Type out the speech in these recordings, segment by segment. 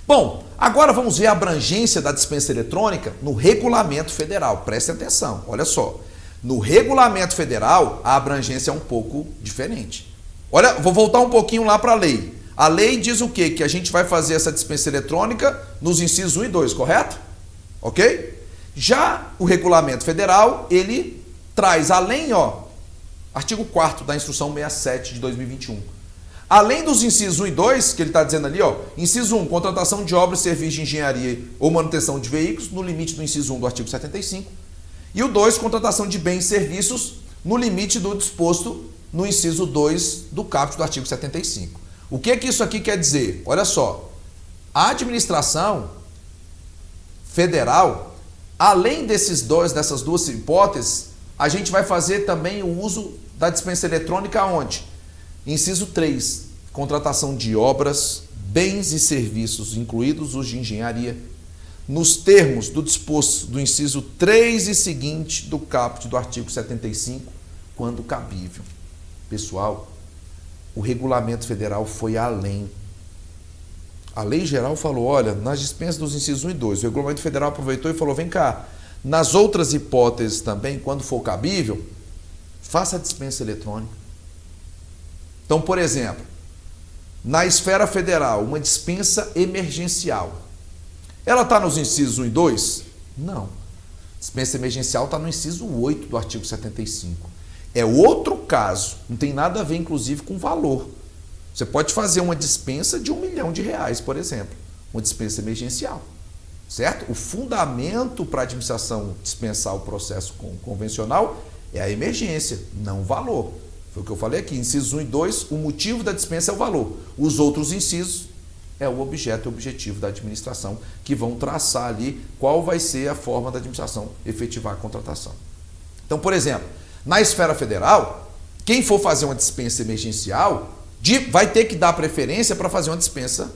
Bom, agora vamos ver a abrangência da dispensa eletrônica no regulamento federal. Prestem atenção, olha só. No regulamento federal, a abrangência é um pouco diferente. Olha, vou voltar um pouquinho lá para a lei. A lei diz o quê? Que a gente vai fazer essa dispensa eletrônica nos incisos 1 e 2, correto? Ok? Já o regulamento federal, ele traz além, artigo 4º da instrução 67 de 2021. Além dos incisos 1 e 2, que ele está dizendo ali, inciso 1, contratação de obras e serviços de engenharia ou manutenção de veículos, no limite do inciso 1 do artigo 75. E o 2, contratação de bens e serviços, no limite do disposto no inciso 2 do caput do artigo 75. O que isso aqui quer dizer? Olha só, a administração federal, além dessas duas hipóteses, a gente vai fazer também o uso da dispensa eletrônica onde? Inciso 3, contratação de obras, bens e serviços, incluídos os de engenharia, nos termos do disposto do inciso 3 e seguinte do caput do artigo 75, quando cabível. Pessoal, o regulamento federal foi além. A lei geral falou, olha, nas dispensas dos incisos 1 e 2, o regulamento federal aproveitou e falou, vem cá, nas outras hipóteses também, quando for cabível, faça a dispensa eletrônica. Então, por exemplo, na esfera federal, uma dispensa emergencial. Ela está nos incisos 1 e 2? Não. Dispensa emergencial está no inciso 8 do artigo 75. É outro caso, não tem nada a ver, inclusive, com valor. Você pode fazer uma dispensa de R$1 milhão, por exemplo. Uma dispensa emergencial. Certo? O fundamento para a administração dispensar o processo convencional é a emergência, não o valor. Foi o que eu falei aqui, incisos 1 e 2, o motivo da dispensa é o valor. Os outros incisos é o objeto e o objetivo da administração, que vão traçar ali qual vai ser a forma da administração efetivar a contratação. Então, por exemplo, na esfera federal, quem for fazer uma dispensa emergencial vai ter que dar preferência para fazer uma dispensa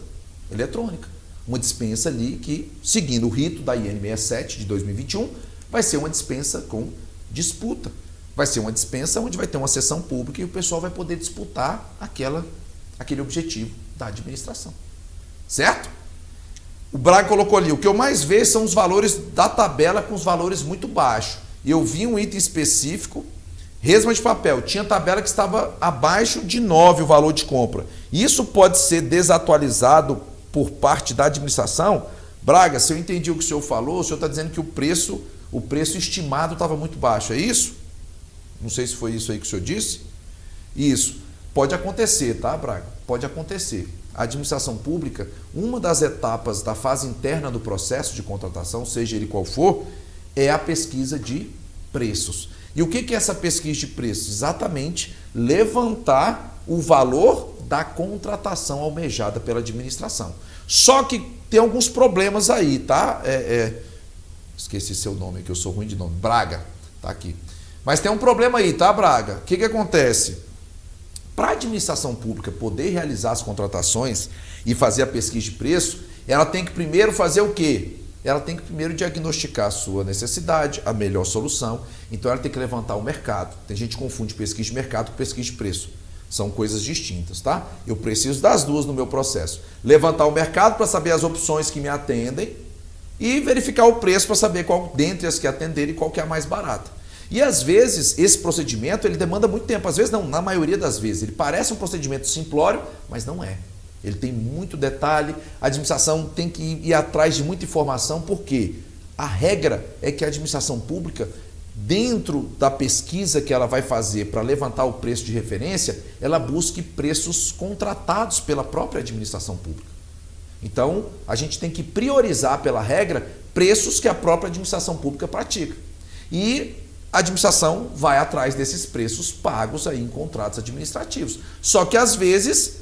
eletrônica. Uma dispensa ali que, seguindo o rito da IN 67 de 2021, vai ser uma dispensa com disputa. Vai ser uma dispensa onde vai ter uma sessão pública e o pessoal vai poder disputar aquele objetivo da administração. Certo? O Braga colocou ali, o que eu mais vejo são os valores da tabela com os valores muito baixos. Eu vi um item específico, resma de papel, tinha tabela que estava abaixo de 9 o valor de compra. Isso pode ser desatualizado por parte da administração? Braga, se eu entendi o que o senhor falou, o senhor está dizendo que o preço estimado estava muito baixo, é isso? Não sei se foi isso aí que o senhor disse. Isso. Pode acontecer, tá, Braga? Pode acontecer. A administração pública, uma das etapas da fase interna do processo de contratação, seja ele qual for, é a pesquisa de preços. E o que é essa pesquisa de preços? Exatamente levantar o valor da contratação almejada pela administração. Só que tem alguns problemas aí, tá? Esqueci seu nome, que eu sou ruim de nome. Braga, tá aqui. Mas tem um problema aí, tá, Braga? O que acontece? Para a administração pública poder realizar as contratações e fazer a pesquisa de preço, ela tem que primeiro fazer o quê? Ela tem que primeiro diagnosticar a sua necessidade, a melhor solução. Então ela tem que levantar o mercado. Tem gente que confunde pesquisa de mercado com pesquisa de preço. São coisas distintas, tá? Eu preciso das duas no meu processo. Levantar o mercado para saber as opções que me atendem e verificar o preço para saber qual dentre as que atenderem qual que é a mais barata. E às vezes esse procedimento ele demanda muito tempo, às vezes não, na maioria das vezes. Ele parece um procedimento simplório, mas não é. Ele tem muito detalhe, a administração tem que ir atrás de muita informação, porque a regra é que a administração pública, dentro da pesquisa que ela vai fazer para levantar o preço de referência, ela busque preços contratados pela própria administração pública. Então, a gente tem que priorizar pela regra preços que a própria administração pública pratica. E a administração vai atrás desses preços pagos aí em contratos administrativos. Só que às vezes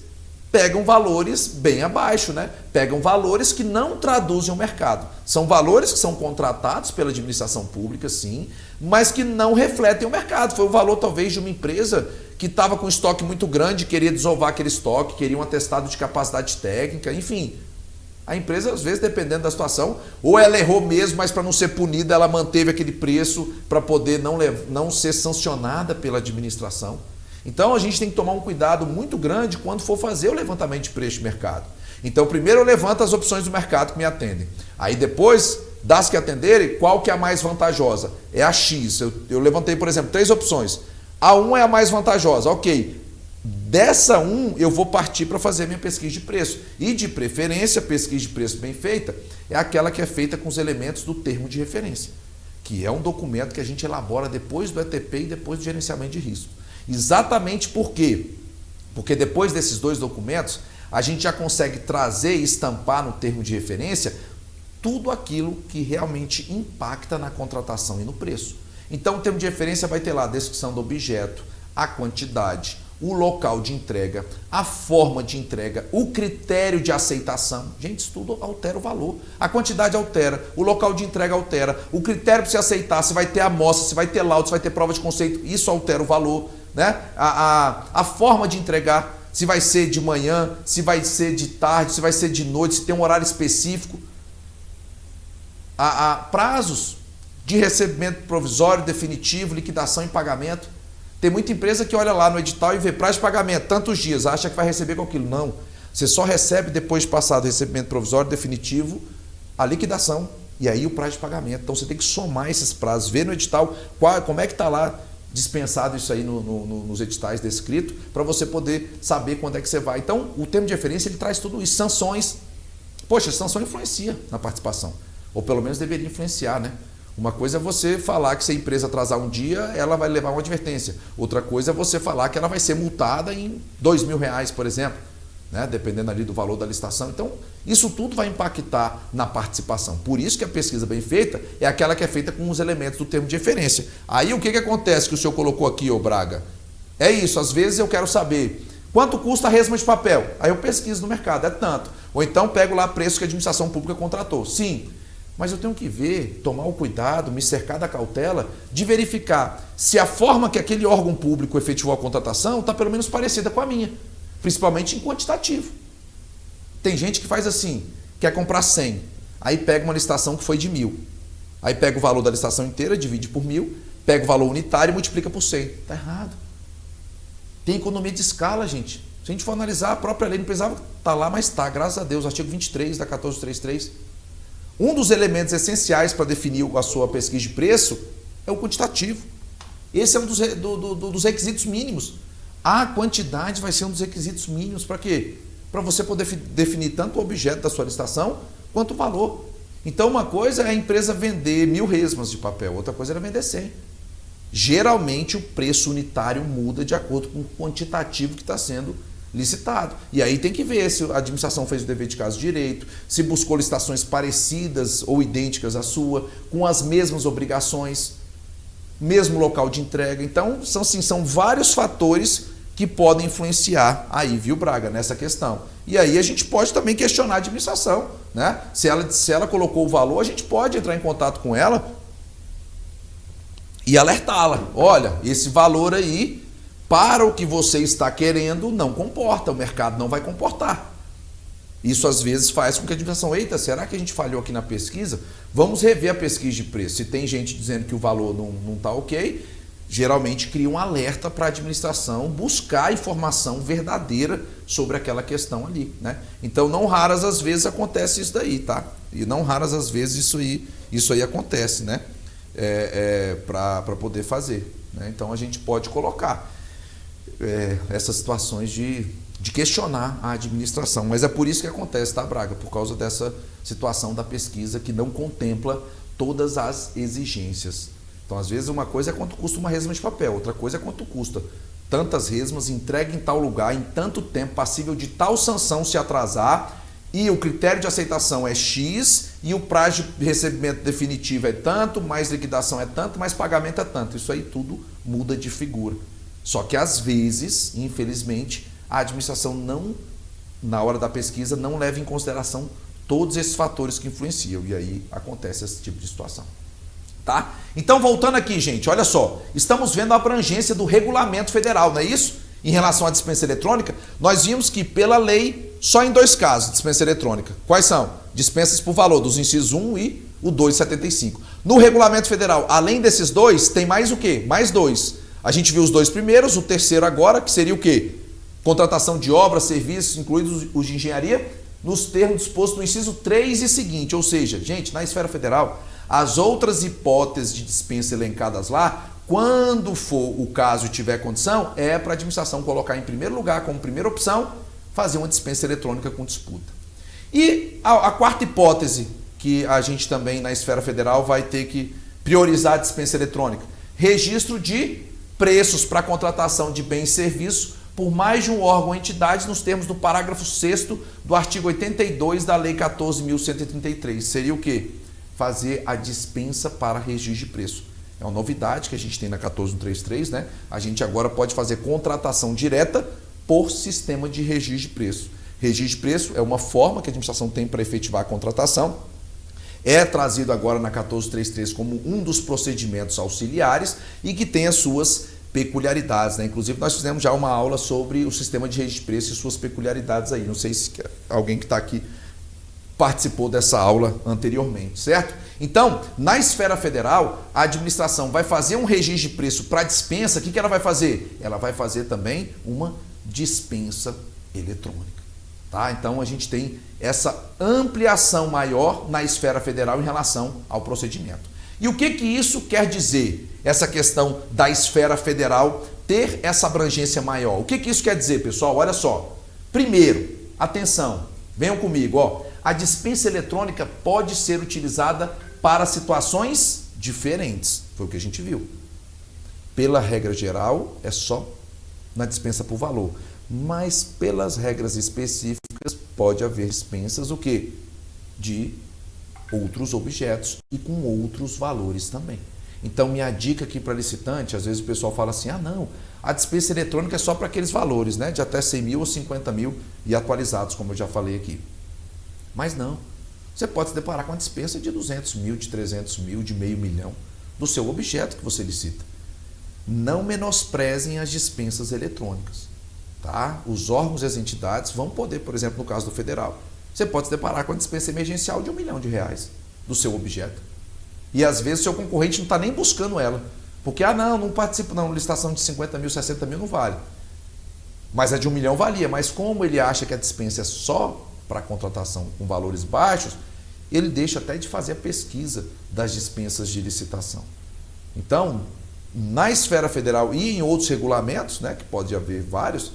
pegam valores bem abaixo, né? Pegam valores que não traduzem o mercado. São valores que são contratados pela administração pública, sim, mas que não refletem o mercado. Foi o valor talvez de uma empresa que estava com estoque muito grande, queria desovar aquele estoque, queria um atestado de capacidade técnica, enfim. A empresa, às vezes, dependendo da situação, ou ela errou mesmo, mas para não ser punida, ela manteve aquele preço para poder não ser sancionada pela administração. Então, a gente tem que tomar um cuidado muito grande quando for fazer o levantamento de preço de mercado. Então, primeiro eu levanto as opções do mercado que me atendem. Aí depois, das que atenderem, qual que é a mais vantajosa? É a X. Eu levantei, por exemplo, 3 opções. A 1 é a mais vantajosa, ok. Dessa 1, eu vou partir para fazer minha pesquisa de preço. E de preferência, pesquisa de preço bem feita é aquela que é feita com os elementos do termo de referência, que é um documento que a gente elabora depois do ETP e depois do gerenciamento de risco. Exatamente por quê? Porque depois desses 2 documentos, a gente já consegue trazer e estampar no termo de referência tudo aquilo que realmente impacta na contratação e no preço. Então, o termo de referência vai ter lá a descrição do objeto, a quantidade, o local de entrega, a forma de entrega, o critério de aceitação. Gente, isso tudo altera o valor. A quantidade altera, o local de entrega altera, o critério para se aceitar, se vai ter amostra, se vai ter laudo, se vai ter prova de conceito, isso altera o valor, né? A forma de entregar, se vai ser de manhã, se vai ser de tarde, se vai ser de noite, se tem um horário específico. Prazos de recebimento provisório, definitivo, liquidação e pagamento. Tem muita empresa que olha lá no edital e vê prazo de pagamento, tantos dias, acha que vai receber com aquilo. Não, você só recebe depois de passado o recebimento provisório, definitivo, a liquidação e aí o prazo de pagamento. Então você tem que somar esses prazos, ver no edital como é que está lá dispensado isso aí nos editais descrito, para você poder saber quando é que você vai. Então o termo de referência ele traz tudo isso, sanções. Poxa, sanção influencia na participação, ou pelo menos deveria influenciar, né? Uma coisa é você falar que se a empresa atrasar um dia, ela vai levar uma advertência. Outra coisa é você falar que ela vai ser multada em R$2.000, por exemplo, né? Dependendo ali do valor da licitação. Então, isso tudo vai impactar na participação. Por isso que a pesquisa bem feita é aquela que é feita com os elementos do termo de referência. Aí o que acontece que o senhor colocou aqui, ô Braga? É isso, às vezes eu quero saber quanto custa a resma de papel. Aí eu pesquiso no mercado, é tanto. Ou então pego lá preço que a administração pública contratou. Sim. Mas eu tenho que ver, tomar o cuidado, me cercar da cautela de verificar se a forma que aquele órgão público efetivou a contratação está pelo menos parecida com a minha, principalmente em quantitativo. Tem gente que faz assim, quer comprar 100, aí pega uma licitação que foi de 1.000, aí pega o valor da licitação inteira, divide por 1.000, pega o valor unitário e multiplica por 100. Está errado. Tem economia de escala, gente. Se a gente for analisar a própria lei, não precisava estar lá, mas está, graças a Deus, artigo 23 da 1433. Um dos elementos essenciais para definir a sua pesquisa de preço é o quantitativo. Esse é um dos requisitos mínimos. A quantidade vai ser um dos requisitos mínimos para quê? Para você poder definir tanto o objeto da sua licitação quanto o valor. Então, uma coisa é a empresa vender 1.000 resmas de papel, outra coisa é vender 100. Geralmente, o preço unitário muda de acordo com o quantitativo que está sendo licitado. E aí tem que ver se a administração fez o dever de casa direito, se buscou licitações parecidas ou idênticas à sua, com as mesmas obrigações, mesmo local de entrega. Então, são vários fatores que podem influenciar aí, viu, Braga, nessa questão. E aí a gente pode também questionar a administração, né? Se ela colocou o valor, a gente pode entrar em contato com ela e alertá-la. Olha, esse valor aí, para o que você está querendo, não comporta, o mercado não vai comportar. Isso às vezes faz com que a administração, eita, será que a gente falhou aqui na pesquisa? Vamos rever a pesquisa de preço. Se tem gente dizendo que o valor não está ok, geralmente cria um alerta para a administração buscar informação verdadeira sobre aquela questão ali, né? Então, não raras às vezes acontece isso daí, tá? E não raras às vezes isso aí acontece, né? Para poder fazer, né? Então, a gente pode colocar essas situações de questionar a administração. Mas é por isso que acontece, tá, Braga? Por causa dessa situação da pesquisa que não contempla todas as exigências. Então, às vezes, uma coisa é quanto custa uma resma de papel, outra coisa é quanto custa tantas resmas, entregue em tal lugar, em tanto tempo, passível de tal sanção se atrasar, e o critério de aceitação é X, e o prazo de recebimento definitivo é tanto, mais liquidação é tanto, mais pagamento é tanto. Isso aí tudo muda de figura. Só que, às vezes, infelizmente, a administração não, na hora da pesquisa, não leva em consideração todos esses fatores que influenciam. E aí acontece esse tipo de situação. Tá? Então, voltando aqui, gente, olha só. Estamos vendo a abrangência do regulamento federal, não é isso? Em relação à dispensa eletrônica, nós vimos que, pela lei, só em 2 casos, dispensa eletrônica. Quais são? Dispensas por valor, dos incisos 1 e o 275. No regulamento federal, além desses 2, tem mais o quê? Mais 2. A gente viu os 2 primeiros, o terceiro agora, que seria o quê? Contratação de obras, serviços, incluídos os de engenharia nos termos dispostos no inciso 3 e seguinte, ou seja, gente, na esfera federal, as outras hipóteses de dispensa elencadas lá, quando for o caso e tiver condição, é para a administração colocar em primeiro lugar, como primeira opção, fazer uma dispensa eletrônica com disputa. E a quarta hipótese, que a gente também na esfera federal vai ter que priorizar a dispensa eletrônica, registro de preços para contratação de bens e serviços por mais de um órgão ou entidade nos termos do parágrafo 6º do artigo 82 da Lei 14.133. Seria o quê? Fazer a dispensa para registro de preço. É uma novidade que a gente tem na 14.133, né? A gente agora pode fazer contratação direta por sistema de registro de preço. Registro de preço é uma forma que a administração tem para efetivar a contratação. É trazido agora na 14.33 como um dos procedimentos auxiliares e que tem as suas peculiaridades, né? Inclusive nós fizemos já uma aula sobre o sistema de registro de preço e suas peculiaridades aí. Não sei se alguém que está aqui participou dessa aula anteriormente, certo? Então, na esfera federal, a administração vai fazer um registro de preço para dispensa. O que ela vai fazer? Ela vai fazer também uma dispensa eletrônica. Tá? Então, a gente tem essa ampliação maior na esfera federal em relação ao procedimento. E o que isso quer dizer? Essa questão da esfera federal ter essa abrangência maior. O que isso quer dizer, pessoal? Olha só. Primeiro, atenção, venham comigo, ó. A dispensa eletrônica pode ser utilizada para situações diferentes. Foi o que a gente viu. Pela regra geral, é só na dispensa por valor. Mas pelas regras específicas, pode haver dispensas o quê? De outros objetos e com outros valores também. Então, minha dica aqui para licitante, às vezes o pessoal fala assim, ah não, a dispensa eletrônica é só para aqueles valores, né? De até 100 mil ou 50 mil e atualizados, como eu já falei aqui. Mas não, você pode se deparar com uma dispensa de 200 mil, de 300 mil, de meio milhão, do seu objeto que você licita. Não menosprezem as dispensas eletrônicas. Tá? Os órgãos e as entidades vão poder, por exemplo, no caso do federal, você pode se deparar com a dispensa emergencial de R$1 milhão do seu objeto. E às vezes o seu concorrente não está nem buscando ela. Porque, não participo não, licitação de 50 mil, 60 mil não vale. Mas a de R$1 milhão valia. Mas como ele acha que a dispensa é só para contratação com valores baixos, ele deixa até de fazer a pesquisa das dispensas de licitação. Então, na esfera federal e em outros regulamentos, né, que pode haver vários,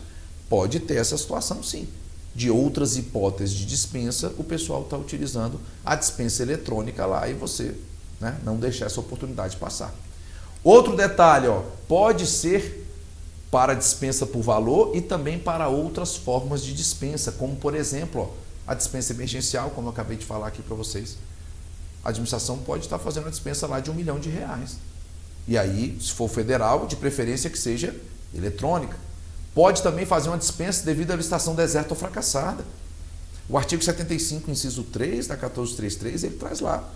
pode ter essa situação sim. De outras hipóteses de dispensa, o pessoal está utilizando a dispensa eletrônica lá e você, né, não deixar essa oportunidade passar. Outro detalhe, ó, pode ser para dispensa por valor e também para outras formas de dispensa, como por exemplo, ó, a dispensa emergencial, como eu acabei de falar aqui para vocês. A administração pode estar fazendo a dispensa lá de R$1 milhão. E aí, se for federal, de preferência que seja eletrônica. Pode também fazer uma dispensa devido à licitação deserta ou fracassada. O artigo 75, inciso 3 da 14.33, ele traz lá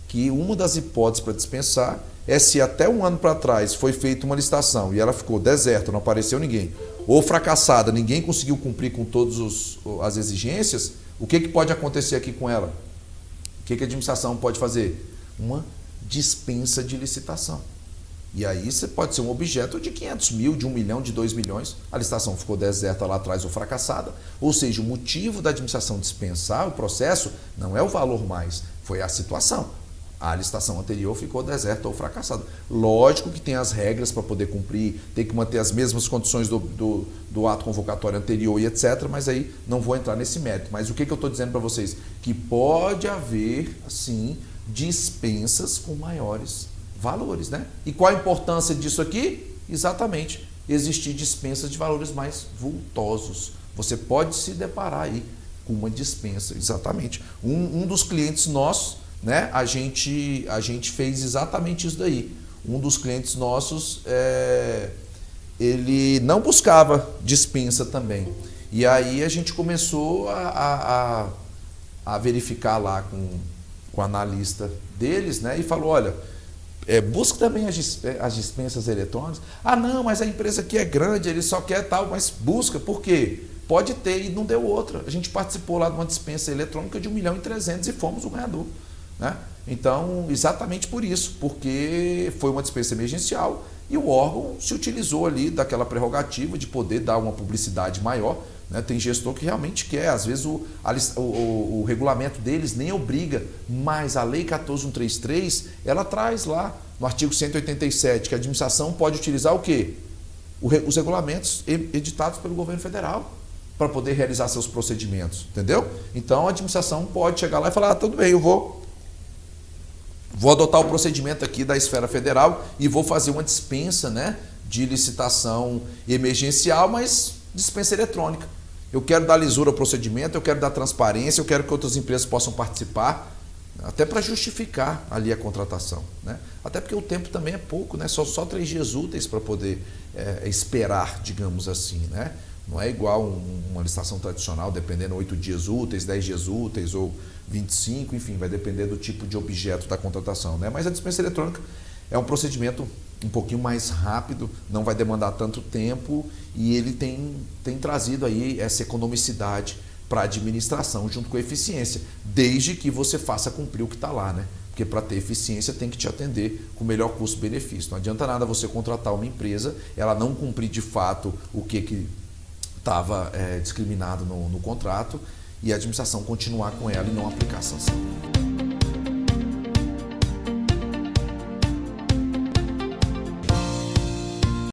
que uma das hipóteses para dispensar é se até um ano para trás foi feita uma licitação e ela ficou deserta, não apareceu ninguém, ou fracassada, ninguém conseguiu cumprir com todas as exigências, o que pode acontecer aqui com ela? O que a administração pode fazer? Uma dispensa de licitação. E aí você pode ser um objeto de 500 mil, de 1 milhão, de 2 milhões. A licitação ficou deserta lá atrás ou fracassada. Ou seja, o motivo da administração dispensar o processo não é o valor mais, foi a situação. A licitação anterior ficou deserta ou fracassada. Lógico que tem as regras para poder cumprir, tem que manter as mesmas condições do ato convocatório anterior e etc. Mas aí não vou entrar nesse mérito. Mas o que eu estou dizendo para vocês? Que pode haver, sim, dispensas com maiores valores, né? E qual a importância disso aqui? Exatamente, existir dispensas de valores mais vultosos. Você pode se deparar aí com uma dispensa, exatamente. Um dos clientes nossos, né? A gente fez exatamente isso daí. Um dos clientes nossos, ele não buscava dispensa também. E aí a gente começou a verificar lá com o analista deles, né? E falou, olha, busca também as dispensas eletrônicas. Ah, não, mas a empresa aqui é grande, ele só quer tal, mas busca. Por quê? Pode ter e não deu outra. A gente participou lá de uma dispensa eletrônica de 1 milhão e 300 e fomos o ganhador, né? Então, exatamente por isso, porque foi uma dispensa emergencial e o órgão se utilizou ali daquela prerrogativa de poder dar uma publicidade maior, né? Tem gestor que realmente quer, às vezes o regulamento deles nem obriga, mas a Lei 14.133, ela traz lá no artigo 187 que a administração pode utilizar o quê? Os regulamentos editados pelo governo federal para poder realizar seus procedimentos, entendeu? Então a administração pode chegar lá e falar, tudo bem, eu vou adotar o procedimento aqui da esfera federal e vou fazer uma dispensa, né, de licitação emergencial, mas dispensa eletrônica. Eu quero dar lisura ao procedimento, eu quero dar transparência, eu quero que outras empresas possam participar, até para justificar ali a contratação, né? Até porque o tempo também é pouco, né? Só 3 dias úteis para poder esperar, digamos assim, né? Não é igual uma licitação tradicional, dependendo 8 dias úteis, 10 dias úteis ou 25, enfim, vai depender do tipo de objeto da contratação, né? Mas a dispensa eletrônica é um procedimento um pouquinho mais rápido, não vai demandar tanto tempo e ele tem trazido aí essa economicidade para a administração junto com a eficiência, desde que você faça cumprir o que está lá, né? Porque para ter eficiência tem que te atender com o melhor custo-benefício. Não adianta nada você contratar uma empresa, ela não cumprir de fato o que estava discriminado no contrato e a administração continuar com ela e não aplicar a sanção.